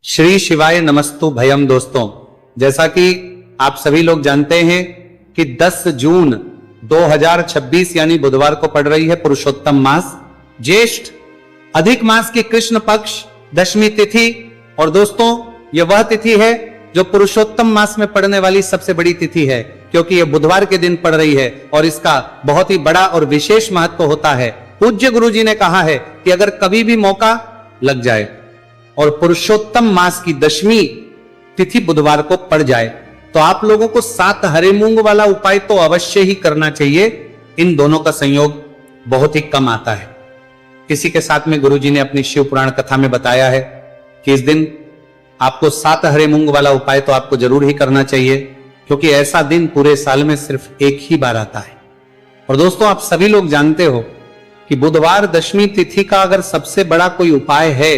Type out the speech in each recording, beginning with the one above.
श्री शिवाय नमस्तु भयम। दोस्तों, जैसा कि आप सभी लोग जानते हैं कि 10 जून 2026 यानी बुधवार को पड़ रही है पुरुषोत्तम मास, ज्येष्ठ अधिक मास की कृष्ण पक्ष दशमी तिथि। और दोस्तों, यह वह तिथि है जो पुरुषोत्तम मास में पड़ने वाली सबसे बड़ी तिथि है, क्योंकि यह बुधवार के दिन पड़ रही है और इसका बहुत ही बड़ा और विशेष महत्व होता है। पूज्य गुरु जी ने कहा है कि अगर कभी भी मौका लग जाए और पुरुषोत्तम मास की दशमी तिथि बुधवार को पड़ जाए तो आप लोगों को 7 हरे मूंग वाला उपाय तो अवश्य ही करना चाहिए। इन दोनों का संयोग बहुत ही कम आता है। इसी के साथ में गुरुजी ने अपनी शिव पुराण कथा में बताया है कि इस दिन आपको 7 हरे मूंग वाला उपाय तो आपको जरूर ही करना चाहिए, क्योंकि ऐसा दिन पूरे साल में सिर्फ एक ही बार आता है। और दोस्तों, आप सभी लोग जानते हो कि बुधवार दशमी तिथि का अगर सबसे बड़ा कोई उपाय है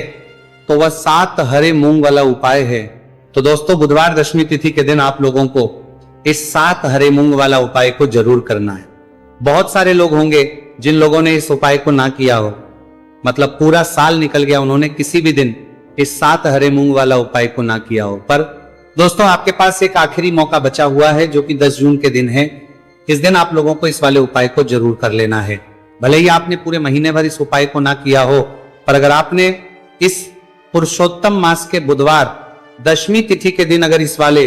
तो वह 7 हरे मूंग वाला उपाय है। तो दोस्तों, बुधवार दशमी तिथि के दिन आप लोगों को इस 7 हरे मूंग वाला उपाय को जरूर करना है। बहुत सारे लोग होंगे जिन लोगों ने इस उपाय को ना किया हो, मतलब पूरा साल निकल गया, उन्होंने किसी भी दिन इस 7 हरे मूंग वाला उपाय को ना किया हो। पर दोस्तों, आपके पास एक आखिरी मौका बचा हुआ है जो कि 10 जून के दिन है। इस दिन आप लोगों को इस वाले उपाय को जरूर कर लेना है। भले ही आपने पूरे महीने भर इस उपाय को ना किया हो, पर अगर आपने इस पुरुषोत्तम मास के बुधवार दशमी तिथि के दिन अगर इस वाले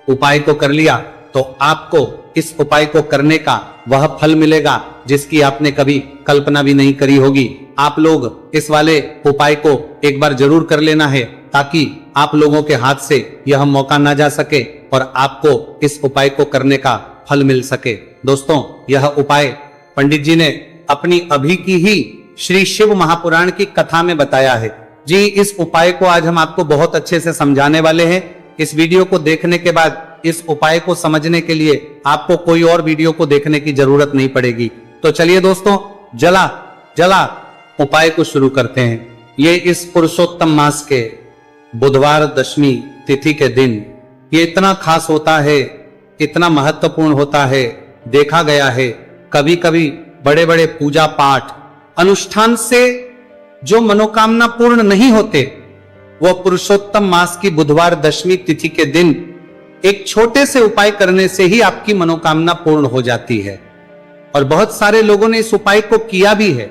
उपाय को कर लिया तो आपको इस उपाय को करने का वह फल मिलेगा जिसकी आपने कभी कल्पना भी नहीं करी होगी। आप लोग इस वाले उपाय को एक बार जरूर कर लेना है, ताकि आप लोगों के हाथ से यह मौका ना जा सके और आपको इस उपाय को करने का फल मिल सके। दोस्तों, यह उपाय पंडित जी ने अपनी अभी की ही श्री शिव महापुराण की कथा में बताया है जी। इस उपाय को आज हम आपको बहुत अच्छे से समझाने वाले हैं। इस वीडियो को देखने के बाद इस उपाय को समझने के लिए आपको कोई और वीडियो को देखने की जरूरत नहीं पड़ेगी। तो चलिए दोस्तों, जला उपाय को शुरू करते हैं। ये इस पुरुषोत्तम मास के बुधवार दशमी तिथि के दिन ये इतना खास होता है, इतना महत्वपूर्ण होता है। देखा गया है कभी कभी बड़े बड़े पूजा पाठ अनुष्ठान से जो मनोकामना पूर्ण नहीं होते, वह पुरुषोत्तम मास की बुधवार दशमी तिथि के दिन एक छोटे से उपाय करने से ही आपकी मनोकामना पूर्ण हो जाती है। और बहुत सारे लोगों ने इस उपाय को किया भी है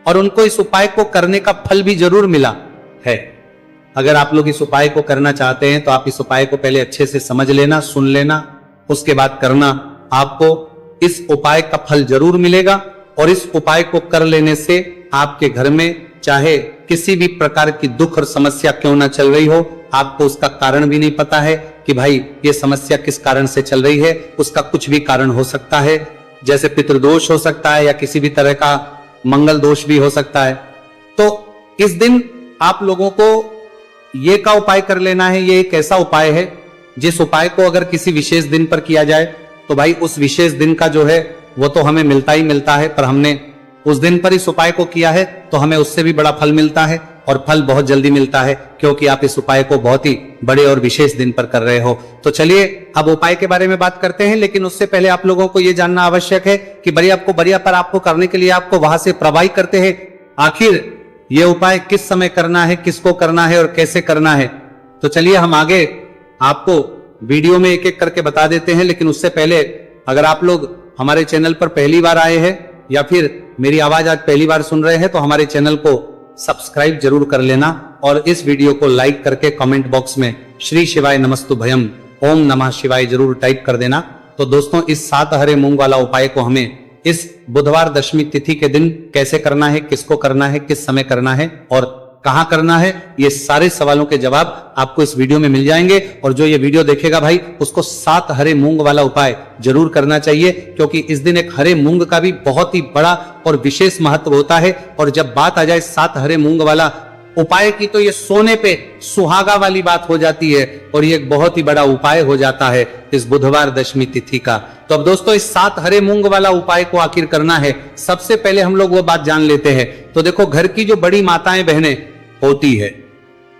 और उनको इस उपाय को करने का फल भी जरूर मिला है। अगर आप लोग इस उपाय को करना चाहते हैं तो आप इस उपाय को पहले अच्छे से समझ लेना, सुन लेना, उसके बाद करना। आपको इस उपाय का फल जरूर मिलेगा और इस उपाय को कर लेने से आपके घर में चाहे किसी भी प्रकार की दुख और समस्या क्यों ना चल रही हो, आपको उसका कारण भी नहीं पता है कि भाई ये समस्या किस कारण से चल रही है। उसका कुछ भी कारण हो सकता है, जैसे पितृदोष हो सकता है या किसी भी तरह का मंगल दोष भी हो सकता है। तो इस दिन आप लोगों को ये का उपाय कर लेना है। ये एक ऐसा उपाय है जिस उपाय को अगर किसी विशेष दिन पर किया जाए तो भाई उस विशेष दिन का जो है वो तो हमें मिलता ही मिलता है, पर हमने उस दिन पर इस उपाय को किया है तो हमें उससे भी बड़ा फल मिलता है, और फल बहुत जल्दी मिलता है क्योंकि आप इस उपाय को बहुत ही बड़े और विशेष दिन पर कर रहे हो। तो चलिए अब उपाय के बारे में बात करते हैं, लेकिन उससे पहले आप लोगों को यह जानना आवश्यक है कि बढ़िया पर आपको करने के लिए आपको वहां से प्रवाही करते हैं आखिर ये उपाय किस समय करना है, किसको करना है और कैसे करना है। तो चलिए हम आगे आपको वीडियो में एक एक करके बता देते हैं। लेकिन उससे पहले अगर आप लोग हमारे चैनल पर पहली बार आए हैं या फिर मेरी आवाज आज पहली बार सुन रहे हैं तो हमारे चैनल को सब्सक्राइब जरूर कर लेना और इस वीडियो को लाइक करके कमेंट बॉक्स में श्री शिवाय नमस्तु भयम ओम नमः शिवाय जरूर टाइप कर देना। तो दोस्तों, इस 7 हरे मूंग वाला उपाय को हमें इस बुधवार दशमी तिथि के दिन कैसे करना है, किसको करना है, किस समय करना है और कहां करना है, ये सारे सवालों के जवाब आपको इस वीडियो में मिल जाएंगे। और जो ये वीडियो देखेगा भाई उसको 7 हरे मूंग वाला उपाय जरूर करना चाहिए, क्योंकि इस दिन एक हरे मूंग का भी बहुत ही बड़ा और विशेष महत्व होता है। और जब बात आ जाए 7 हरे मूंग वाला उपाय की तो ये सोने पे सुहागा वाली बात हो जाती है और ये एक बहुत ही बड़ा उपाय हो जाता है इस बुधवार दशमी तिथि का। तो अब दोस्तों, इस 7 हरे मूंग वाला उपाय को आखिर करना है, सबसे पहले हम लोग वो बात जान लेते हैं। तो देखो, घर की जो बड़ी माताएं बहनें होती है,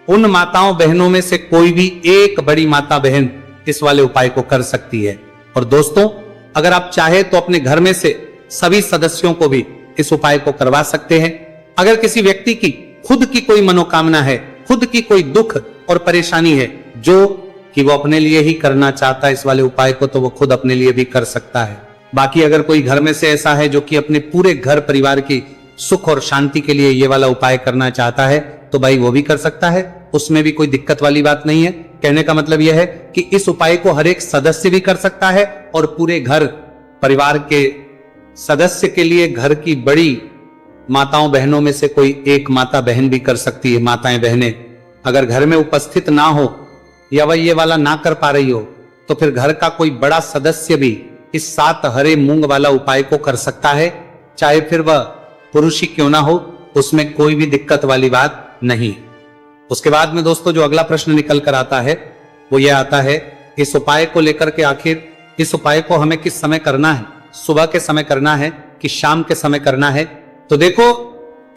उन माताओं बहनों में से कोई भी एक बड़ी माता बहन इस वाले उपाय को कर सकती है। और दोस्तों, अगर आप चाहे तो अपने घर में से सभी सदस्यों को भी इस उपाय को करवा सकते हैं। अगर किसी व्यक्ति की खुद की कोई मनोकामना है, खुद की कोई दुख और परेशानी है जो कि वो अपने लिए ही करना चाहता है इस वाले उपाय को, तो वो खुद अपने लिए भी कर सकता है। बाकी अगर कोई घर में से ऐसा है जो कि अपने पूरे घर परिवार की सुख और शांति के लिए ये वाला उपाय करना चाहता है, तो भाई वो भी कर सकता है, उसमें भी कोई दिक्कत वाली बात नहीं है। कहने का मतलब यह है कि इस उपाय को हर एक सदस्य भी कर सकता है और पूरे घर परिवार के सदस्य के लिए घर की बड़ी माताओं बहनों में से कोई एक माता बहन भी कर सकती है। माताएं बहनें अगर घर में उपस्थित ना हो या वह ये वाला ना कर पा रही हो, तो फिर घर का कोई बड़ा सदस्य भी इस 7 हरे मूंग वाला उपाय को कर सकता है, चाहे फिर वह पुरुष ही क्यों ना हो, उसमें कोई भी दिक्कत वाली बात नहीं। उसके बाद में दोस्तों जो अगला प्रश्न निकल कर आता है वो ये आता है, इस उपाय को लेकर के आखिर इस उपाय को हमें किस समय करना है, सुबह के समय करना है कि शाम के समय करना है? तो देखो,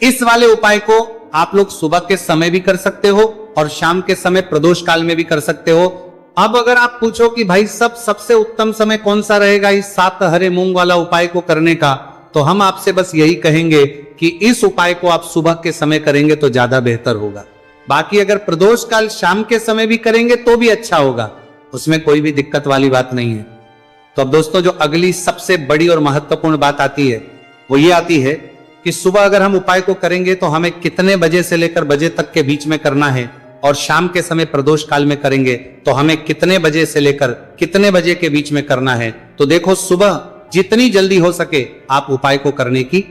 इस वाले उपाय को आप लोग सुबह के समय भी कर सकते हो और शाम के समय प्रदोष काल में भी कर सकते हो। अब अगर आप पूछो कि भाई सबसे उत्तम समय कौन सा रहेगा इस 7 हरे मूंग वाला उपाय को करने का, तो हम आपसे बस यही कहेंगे कि इस उपाय को आप सुबह के समय करेंगे तो ज्यादा बेहतर होगा। बाकी अगर प्रदोष काल शाम के समय भी करेंगे तो भी अच्छा होगा, उसमें कोई भी दिक्कत वाली बात नहीं है। तो अब दोस्तों जो अगली सबसे बड़ी और महत्वपूर्ण बात आती है वो ये आती है कि सुबह अगर हम उपाय को करेंगे तो हमें कितने बजे से लेकर बजे तक के बीच में करना है, और शाम के समय प्रदोष काल में करेंगे तो हमें कितने बजे से लेकर कितने बजे के बीच में करना है। तो देखो, सुबह जितनी जल्दी हो सके आप उपाय को करने की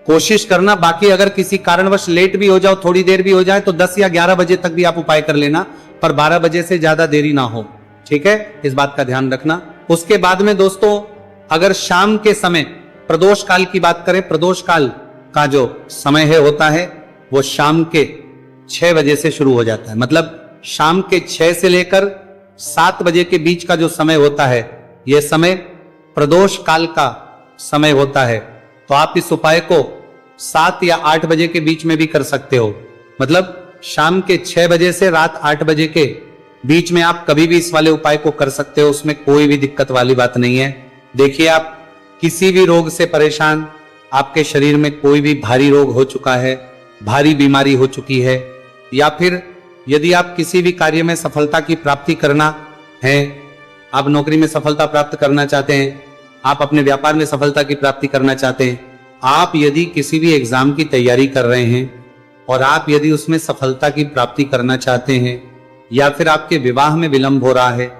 कोशिश करना। बाकी अगर किसी कारणवश लेट भी हो जाओ, थोड़ी देर भी हो जाए, तो 10 या 11 बजे तक भी आप उपाय कर लेना, पर 12 बजे से ज्यादा देरी ना हो, ठीक है? इस बात का ध्यान रखना। उसके बाद में दोस्तों अगर शाम के समय प्रदोष काल की बात करें, प्रदोष काल का जो समय है होता है वो शाम के 6 बजे से शुरू हो जाता है। मतलब शाम के 6 से लेकर 7 बजे के बीच का जो समय होता है, यह समय प्रदोष काल का समय होता है। तो आप इस उपाय को 7 या 8 बजे के बीच में भी कर सकते हो। मतलब शाम के 6 बजे से रात 8 बजे के बीच में आप कभी भी इस वाले उपाय को कर सकते हो, उसमें कोई भी दिक्कत वाली बात नहीं है। देखिए, आप किसी भी रोग से परेशान, आपके शरीर में कोई भी भारी रोग हो चुका है, भारी बीमारी हो चुकी है, या फिर यदि आप किसी भी कार्य में सफलता की प्राप्ति करना है, आप नौकरी में सफलता प्राप्त करना चाहते हैं, आप अपने व्यापार में सफलता की प्राप्ति करना चाहते हैं, आप यदि किसी भी एग्जाम की तैयारी कर रहे हैं और आप यदि उसमें सफलता की प्राप्ति करना चाहते हैं, या फिर आपके विवाह में विलंब हो रहा है,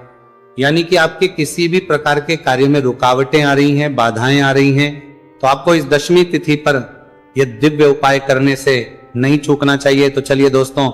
यानी कि आपके किसी भी प्रकार के कार्य में रुकावटें आ रही हैं, बाधाएं आ रही हैं, तो आपको इस दशमी तिथि पर यह दिव्य उपाय करने से नहीं चूकना चाहिए। तो चलिए दोस्तों,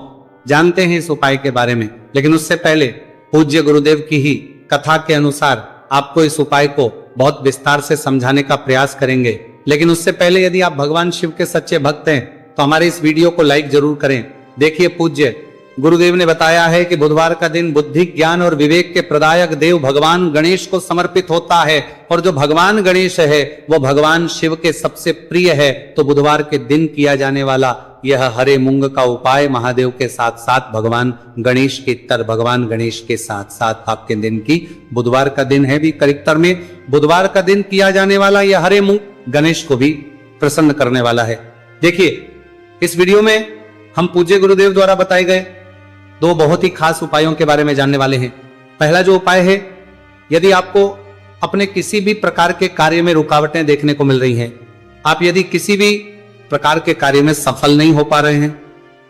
जानते हैं इस उपाय के बारे में, लेकिन उससे पहले पूज्य गुरुदेव की ही कथा के अनुसार आपको इस उपाय को बहुत विस्तार से समझाने का प्रयास करेंगे। लेकिन उससे पहले यदि आप भगवान शिव के सच्चे भक्त हैं तो हमारे इस वीडियो को लाइक जरूर करें। देखिए, पूज्य गुरुदेव ने बताया है कि बुधवार का दिन बुद्धि, ज्ञान और विवेक के प्रदायक देव भगवान गणेश को समर्पित होता है, और जो भगवान गणेश है वो भगवान शिव के सबसे प्रिय है। तो बुधवार के दिन किया जाने वाला यह हरे मूंग का उपाय महादेव के साथ साथ भगवान गणेश के भगवान गणेश के साथ साथ आपके दिन की बुधवार का दिन है भी करिक्तर में बुधवार का दिन किया जाने वाला यह हरे मूंग गणेश को भी प्रसन्न करने वाला है। देखिए, इस वीडियो में हम पूज्य गुरुदेव द्वारा बताए गए 2 बहुत ही खास उपायों के बारे में जानने वाले हैं। पहला जो उपाय है, यदि आपको अपने किसी भी प्रकार के कार्य में रुकावटें देखने को मिल रही हैं, आप यदि किसी भी प्रकार के कार्य में सफल नहीं हो पा रहे हैं,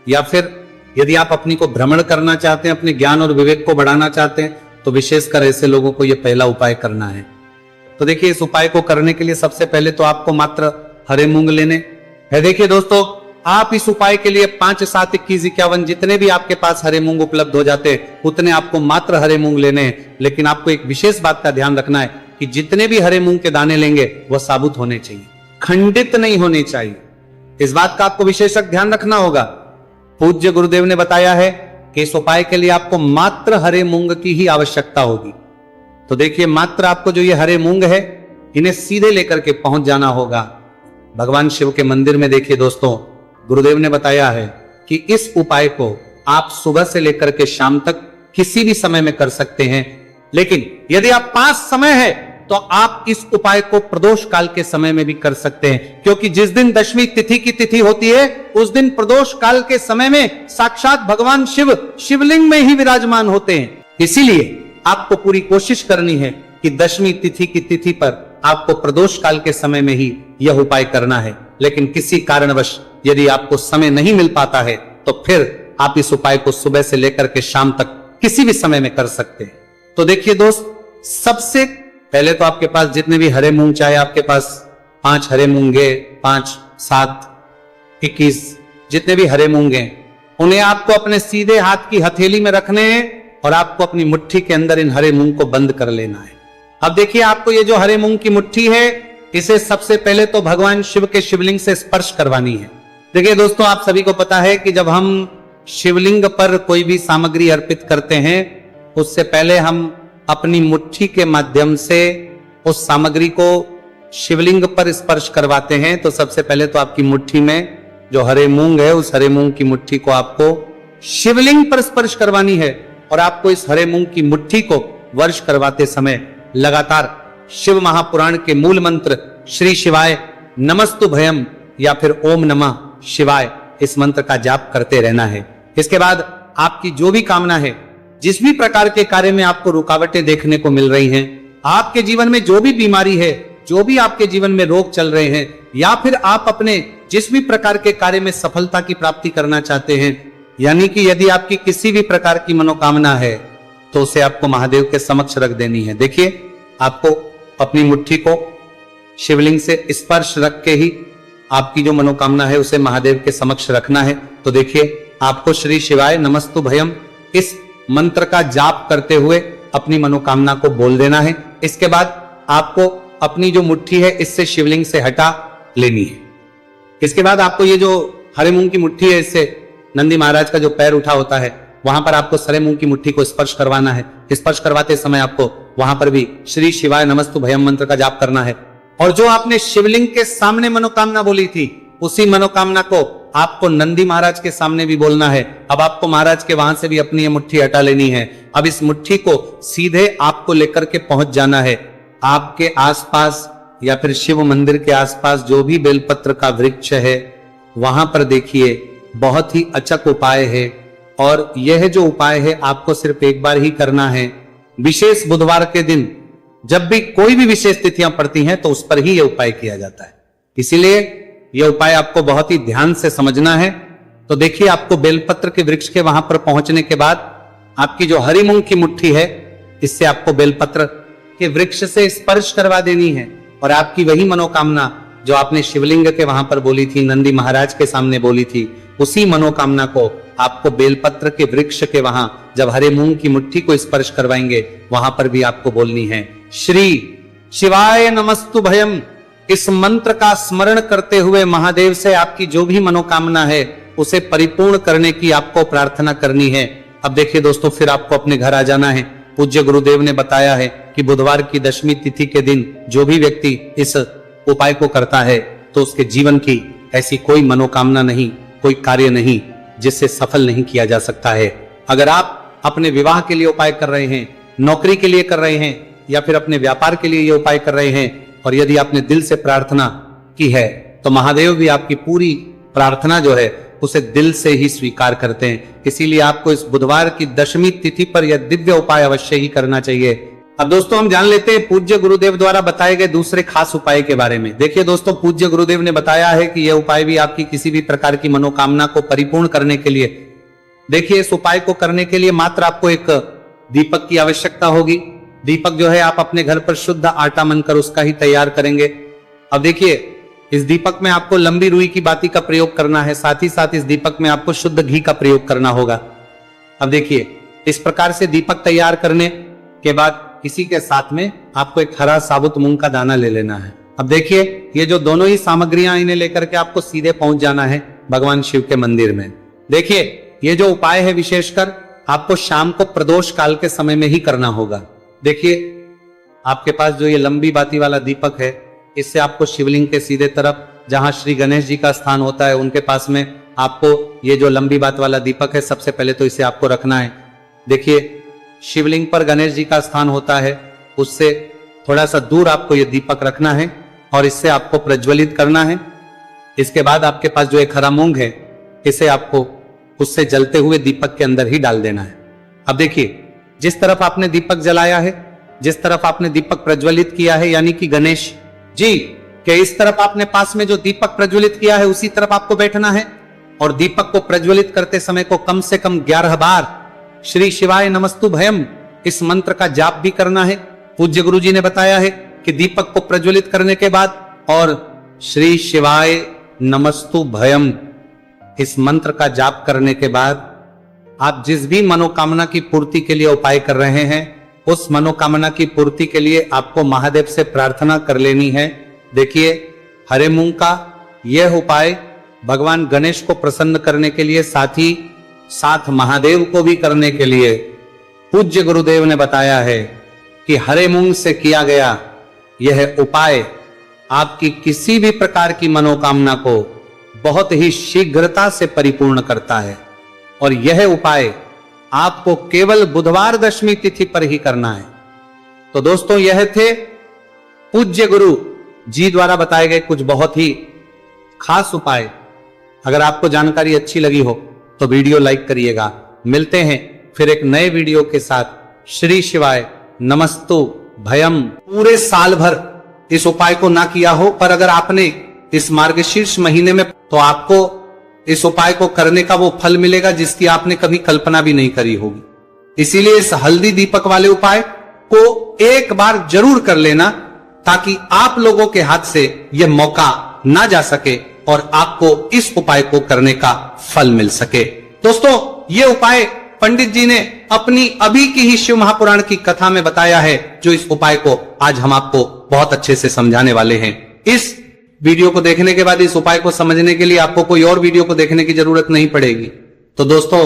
या फिर यदि आप अपनी को भ्रमण करना चाहते हैं, अपने ज्ञान और विवेक को बढ़ाना चाहते हैं, तो विशेषकर ऐसे लोगों को यह पहला उपाय करना है। तो देखिए, इस उपाय को करने के लिए सबसे पहले तो आपको मात्र हरे मूंग लेने हैं। देखिए दोस्तों, आप इस उपाय के लिए 5, 7, 21, 51 जितने भी आपके पास हरे मूंग उपलब्ध हो जाते हैं उतने आपको मात्र हरे मूंग लेने हैं। लेकिन आपको एक विशेष बात का ध्यान रखना है कि जितने भी हरे मूंग के दाने लेंगे वह साबुत होने चाहिए, खंडित नहीं होने चाहिए। इस बात का आपको विशेषक ध्यान रखना होगा। पूज्य गुरुदेव ने बताया है कि इस उपाय के लिए आपको मात्र हरे मूंग की ही आवश्यकता होगी। तो देखिए, मात्र आपको जो ये हरे मूंग है इन्हें सीधे लेकर के पहुंच जाना होगा भगवान शिव के मंदिर में। देखिए दोस्तों, गुरुदेव ने बताया है कि इस उपाय को आप सुबह से लेकर के शाम तक किसी भी समय में कर सकते हैं। लेकिन यदि आप पास समय है तो आप इस उपाय को प्रदोष काल के समय में भी कर सकते हैं, क्योंकि जिस दिन दशमी तिथि की तिथि होती है उस दिन प्रदोष काल के समय में साक्षात भगवान शिव शिवलिंग में ही विराजमान होते हैं। इसीलिए आपको पूरी कोशिश करनी है कि दशमी तिथि की तिथि पर आपको प्रदोष काल के समय में ही यह उपाय करना है। लेकिन किसी कारणवश यदि आपको समय नहीं मिल पाता है तो फिर आप इस उपाय को सुबह से लेकर के शाम तक किसी भी समय में कर सकते हैं। तो देखिए दोस्त, सबसे पहले तो आपके पास जितने भी हरे मूंग, चाहे आपके पास 5 हरे मूंगे, 5, 7, 21 जितने भी हरे मूंगे, उन्हें आपको अपने सीधे हाथ की हथेली में रखने हैं और आपको अपनी मुट्ठी के अंदर इन हरे मूंग को बंद कर लेना है। अब देखिए, आपको ये जो हरे मूंग की मुट्ठी है, इसे सबसे पहले तो भगवान शिव के शिवलिंग से स्पर्श करवानी है। देखिए दोस्तों, आप सभी को पता है कि जब हम शिवलिंग पर कोई भी सामग्री अर्पित करते हैं, उससे पहले हम अपनी मुट्ठी के माध्यम से उस सामग्री को शिवलिंग पर स्पर्श करवाते हैं। तो सबसे पहले तो आपकी मुट्ठी में जो हरे मूंग है, उस हरे मूंग की मुट्ठी को आपको शिवलिंग पर स्पर्श करवानी है और आपको इस हरे मूंग की मुट्ठी को वर्ष करवाते समय लगातार शिव महापुराण के मूल मंत्र श्री शिवाय नमस्तु भयम या फिर ओम नमः शिवाय, इस मंत्र का जाप करते रहना है। इसके बाद आपकी जो भी कामना है, जिस भी प्रकार के कार्य में आपको रुकावटें देखने को मिल रही हैं, आपके जीवन में जो भी बीमारी है, जो भी आपके जीवन में रोग चल रहे हैं, या फिर आप अपने जिस भी प्रकार के कार्य में सफलता की प्राप्ति करना चाहते हैं, यानी कि यदि आपकी किसी भी प्रकार की मनोकामना है तो उसे आपको महादेव के समक्ष रख देनी है। देखिए, आपको अपनी मुट्ठी को शिवलिंग से स्पर्श रख के ही आपकी जो मनोकामना है उसे महादेव के समक्ष रखना है। तो देखिए, आपको श्री शिवाय नमस्तु भयम इस मंत्र का जाप करते हुए अपनी मनोकामना को बोल देना है। इसके बाद आपको अपनी जो मुट्ठी है इससे शिवलिंग से हटा लेनी है। इसके बाद आपको ये जो हरे मूंग की मुट्ठी है, इससे नंदी महाराज का जो पैर उठा होता है, वहां पर आपको हरे मूंग की मुट्ठी को स्पर्श करवाना है। स्पर्श करवाते समय आपको वहां पर भी श्री शिवाय नमस्तु भयम मंत्र का जाप करना है। और जो आपने शिवलिंग के सामने मनोकामना बोली थी, उसी मनोकामना को आपको नंदी महाराज के सामने भी बोलना है। अब आपको महाराज के वहां से भी अपनी ये मुट्ठी हटा लेनी है। अब इस मुट्ठी को सीधे आपको लेकर के पहुंच जाना है। आपके आसपास या फिर शिव मंदिर के आसपास जो भी बेलपत्र का वृक्ष है, वहां पर देखिए, बहुत ही अचक उपाय है। और यह जो उपाय है आपको सिर्फ एक बार ही करना है। विशेष बुधवार के दिन जब भी कोई भी विशेष तिथियां पड़ती हैं तो उस पर ही यह उपाय किया जाता है। इसीलिए यह उपाय आपको बहुत ही ध्यान से समझना है। तो देखिए, आपको बेलपत्र के वृक्ष के वहां पर पहुंचने के बाद आपकी जो हरी मूंग की मुट्ठी है, इससे आपको बेलपत्र के वृक्ष से स्पर्श करवा देनी है और आपकी वही मनोकामना जो आपने शिवलिंग के वहां पर बोली थी, नंदी महाराज के सामने बोली थी, उसी मनोकामना को आपको बेलपत्र के वृक्ष के वहां जब हरे मूंग की मुट्ठी को स्पर्श करवाएंगे, वहां पर भी आपको बोलनी है श्री शिवाय नमस्तु भयम। इस मंत्र का स्मरण करते हुए महादेव से आपकी जो भी मनोकामना है उसे परिपूर्ण करने की आपको प्रार्थना करनी है। अब देखिए दोस्तों, फिर आपको अपने घर आ जाना है। पूज्य गुरुदेव ने बताया है कि बुधवार की दशमी तिथि के दिन जो भी व्यक्ति इस उपाय को करता है तो उसके जीवन की ऐसी कोई मनोकामना नहीं, कोई कार्य नहीं जिससे सफल नहीं किया जा सकता है। अगर आप अपने विवाह के लिए उपाय कर रहे हैं, नौकरी के लिए कर रहे हैं, या फिर अपने व्यापार के लिए ये उपाय कर रहे हैं, और यदि आपने दिल से प्रार्थना की है तो महादेव भी आपकी पूरी प्रार्थना जो है उसे दिल से ही स्वीकार करते हैं। इसीलिए आपको इस बुधवार की दशमी तिथि पर यह दिव्य उपाय अवश्य ही करना चाहिए। अब दोस्तों, हम जान लेते हैं पूज्य गुरुदेव द्वारा बताए गए दूसरे खास उपाय के बारे में। देखिए दोस्तों, पूज्य गुरुदेव ने बताया है कि यह उपाय भी आपकी किसी भी प्रकार की मनोकामना को परिपूर्ण करने के लिए, देखिए, इस उपाय को करने के लिए मात्र आपको एक दीपक की आवश्यकता होगी। दीपक जो है आप अपने घर पर शुद्ध आटा मनकर उसका ही तैयार करेंगे। अब देखिए, इस दीपक में आपको लंबी रुई की बाती का प्रयोग करना है, साथ ही साथ इस दीपक में आपको शुद्ध घी का प्रयोग करना होगा। अब देखिए, इस प्रकार से दीपक तैयार करने के बाद इसी के साथ में आपको एक हरा साबुत मूंग का दाना ले लेना है। अब देखिए, ये जो दोनों ही सामग्रियां, इन्हें लेकर के आपको सीधे पहुंच जाना है भगवान शिव के मंदिर में। देखिए, ये जो उपाय है विशेषकर आपको शाम को प्रदोष काल के समय में ही करना होगा। देखिए, आपके पास जो ये लंबी बाती वाला दीपक है, इससे आपको शिवलिंग के सीधे तरफ जहां श्री गणेश जी का स्थान होता है, उनके पास में आपको ये जो लंबी बात वाला दीपक है, सबसे पहले तो इसे आपको रखना है। देखिए, शिवलिंग पर गणेश जी का स्थान होता है, उससे थोड़ा सा दूर आपको ये दीपक रखना है और इससे आपको प्रज्वलित करना है। इसके बाद आपके पास जो एक हरा मूंग है, इसे आपको उससे जलते हुए दीपक के अंदर ही डाल देना है। अब देखिए, जिस तरफ आपने दीपक जलाया है, जिस तरफ आपने दीपक प्रज्वलित किया है, यानी कि गणेश जी के इस तरफ आपने पास में जो दीपक प्रज्वलित किया है उसी तरफ आपको बैठना है और दीपक को प्रज्वलित करते समय को कम से कम 11 बार श्री शिवाय नमस्तु भयम इस मंत्र का जाप भी करना है। पूज्य गुरु जी ने बताया है कि दीपक को प्रज्वलित करने के बाद और श्री शिवाय नमस्तु भयम इस मंत्र का जाप करने के बाद आप जिस भी मनोकामना की पूर्ति के लिए उपाय कर रहे हैं, उस मनोकामना की पूर्ति के लिए आपको महादेव से प्रार्थना कर लेनी है। देखिए, हरे मूंग का यह उपाय भगवान गणेश को प्रसन्न करने के लिए, साथ ही साथ महादेव को भी करने के लिए पूज्य गुरुदेव ने बताया है कि हरे मूंग से किया गया यह उपाय आपकी किसी भी प्रकार की मनोकामना को बहुत ही शीघ्रता से परिपूर्ण करता है। और यह उपाय आपको केवल बुधवार दशमी तिथि पर ही करना है। तो दोस्तों, यह थे पूज्य गुरु जी द्वारा बताए गए कुछ बहुत ही खास उपाय। अगर आपको जानकारी अच्छी लगी हो तो वीडियो लाइक करिएगा। मिलते हैं फिर एक नए वीडियो के साथ। श्री शिवाय नमस्तु भयम। पूरे साल भर इस उपाय को ना किया हो, पर अगर आपने इस मार्गशीर्ष महीने में, तो आपको इस उपाय को करने का वो फल मिलेगा जिसकी आपने कभी कल्पना भी नहीं करी होगी। इसीलिए इस हल्दी दीपक वाले उपाय को एक बार जरूर कर लेना, ताकि आप लोगों के हाथ से यह मौका ना जा सके और आपको इस उपाय को करने का फल मिल सके। दोस्तों, ये उपाय पंडित जी ने अपनी अभी की ही शिव महापुराण की कथा में बताया है, जो इस उपाय को आज हम आपको बहुत अच्छे से समझाने वाले हैं। इस वीडियो को देखने के बाद इस उपाय को समझने के लिए आपको कोई और वीडियो को देखने की जरूरत नहीं पड़ेगी। तो दोस्तों,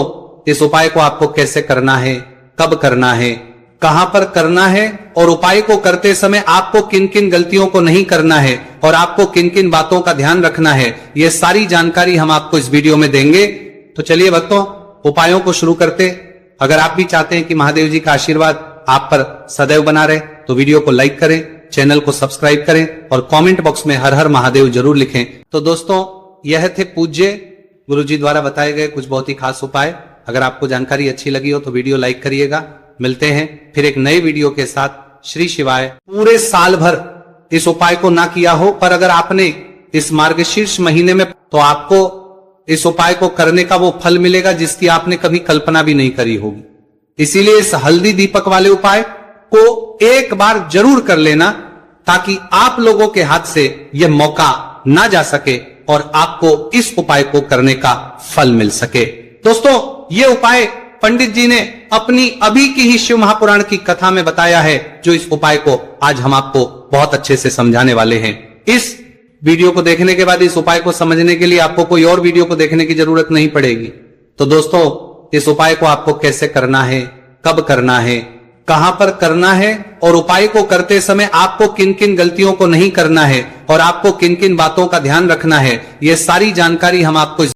इस उपाय को आपको कैसे करना है, कब करना है, कहां पर करना है और उपाय को करते समय आपको किन किन गलतियों को नहीं करना है और आपको किन किन बातों का ध्यान रखना है, यह सारी जानकारी हम आपको इस वीडियो में देंगे। तो चलिए भक्तों, उपायों को शुरू करते। अगर आप भी चाहते हैं कि महादेव जी का आशीर्वाद आप पर सदैव बना रहे, तो वीडियो को लाइक करें, चैनल को सब्सक्राइब करें और कमेंट बॉक्स में हर हर महादेव जरूर लिखें। तो दोस्तों, यह थे पूज्य गुरु जी द्वारा बताए गए कुछ बहुत ही खास उपाय। अगर आपको जानकारी अच्छी लगी हो तो वीडियो लाइक करिएगा। मिलते हैं फिर एक नए वीडियो के साथ। श्री शिवाय। पूरे साल भर इस उपाय को ना किया हो, पर अगर आपने इस मार्गशीर्ष महीने में, तो आपको इस उपाय को करने का वो फल मिलेगा जिसकी आपने कभी कल्पना भी नहीं करी होगी। इसीलिए इस हल्दी दीपक वाले उपाय को एक बार जरूर कर लेना, ताकि आप लोगों के हाथ से यह मौका ना जा सके और आपको इस उपाय को करने का फल मिल सके। दोस्तों, ये उपाय पंडित जी ने अपनी अभी की ही शिव महापुराण की कथा में बताया है, जो इस उपाय को आज हम आपको बहुत अच्छे से समझाने वाले हैं। इस वीडियो को देखने के बाद इस उपाय को समझने के लिए आपको कोई और वीडियो को देखने की जरूरत नहीं पड़ेगी। तो दोस्तों, इस उपाय को आपको कैसे करना है, कब करना है, कहां पर करना है और उपाय को करते समय आपको किन किन गलतियों को नहीं करना है और आपको किन किन बातों का ध्यान रखना है, यह सारी जानकारी हम आपको